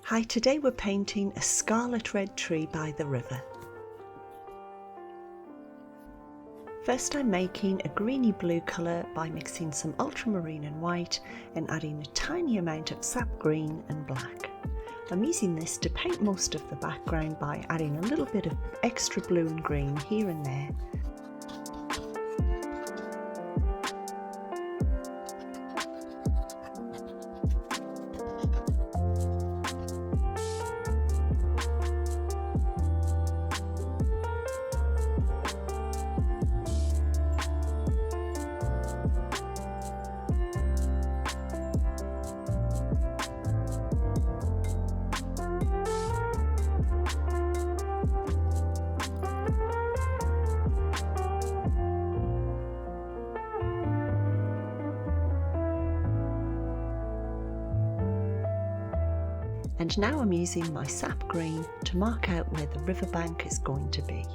Hi, today we're painting a scarlet red tree by the river. First I'm making a greeny blue colour by mixing some ultramarine and white and adding a tiny amount of sap green and black. I'm using this to paint most of the background by adding a little bit of extra blue and green here and there. And now I'm using my sap green to mark out where the riverbank is going to be.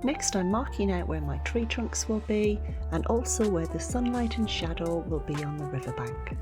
Next I'm marking out where my tree trunks will be and also where the sunlight and shadow will be on the riverbank.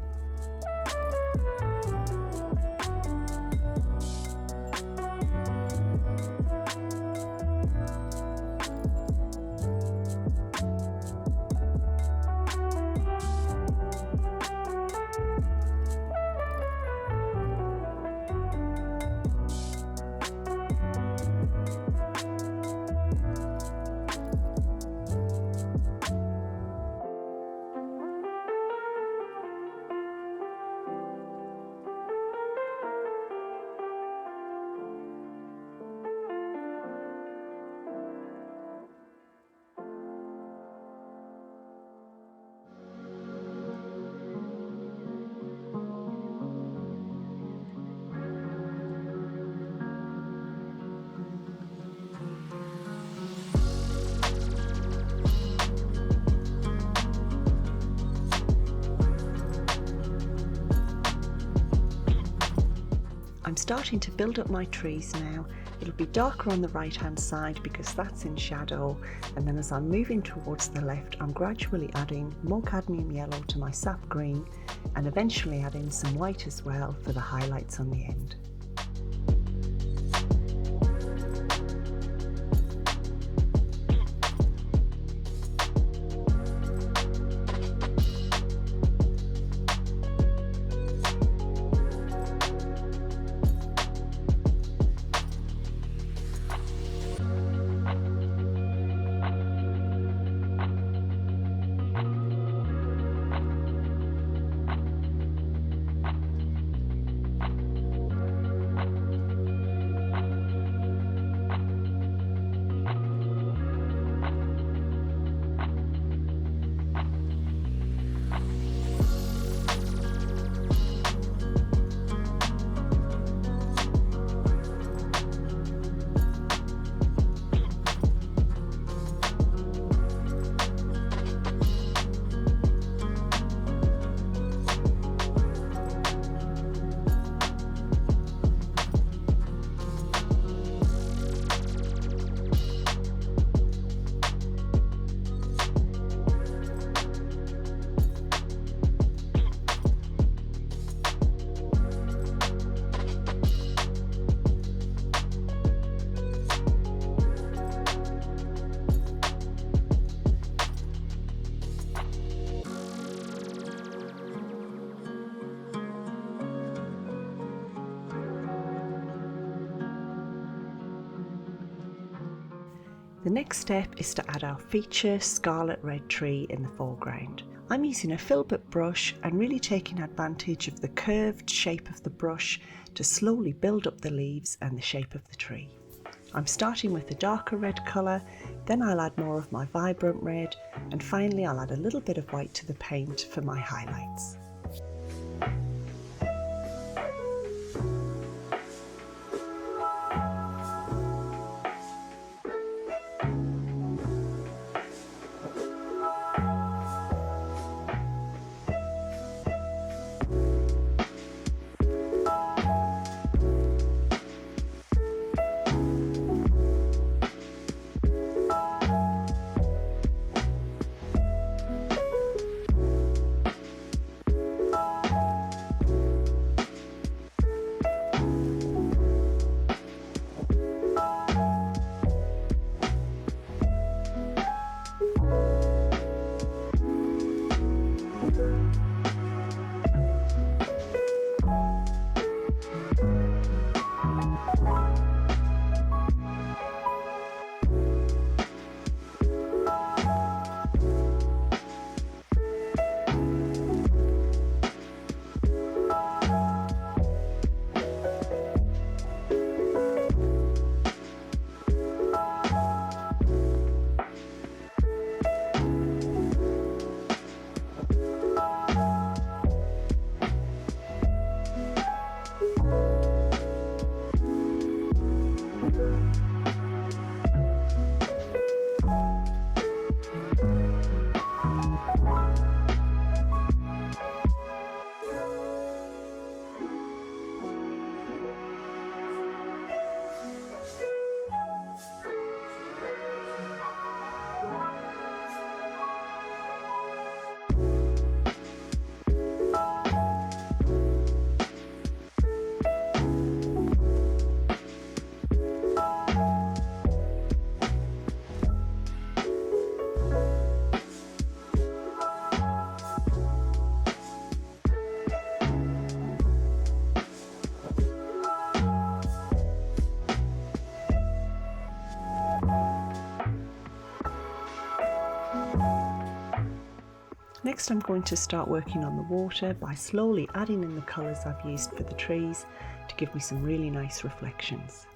I'm starting to build up my trees now. It'll be darker on the right hand side because that's in shadow, and then as I'm moving towards the left I'm gradually adding more cadmium yellow to my sap green and eventually adding some white as well for the highlights on the end. The next step is to add our feature scarlet red tree in the foreground. I'm using a filbert brush and really taking advantage of the curved shape of the brush to slowly build up the leaves and the shape of the tree. I'm starting with a darker red colour, then I'll add more of my vibrant red, and finally I'll add a little bit of white to the paint for my highlights. Next I'm going to start working on the water by slowly adding in the colours I've used for the trees to give me some really nice reflections.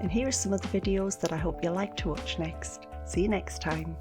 And here are some of the videos that I hope you'll like to watch next. See you next time.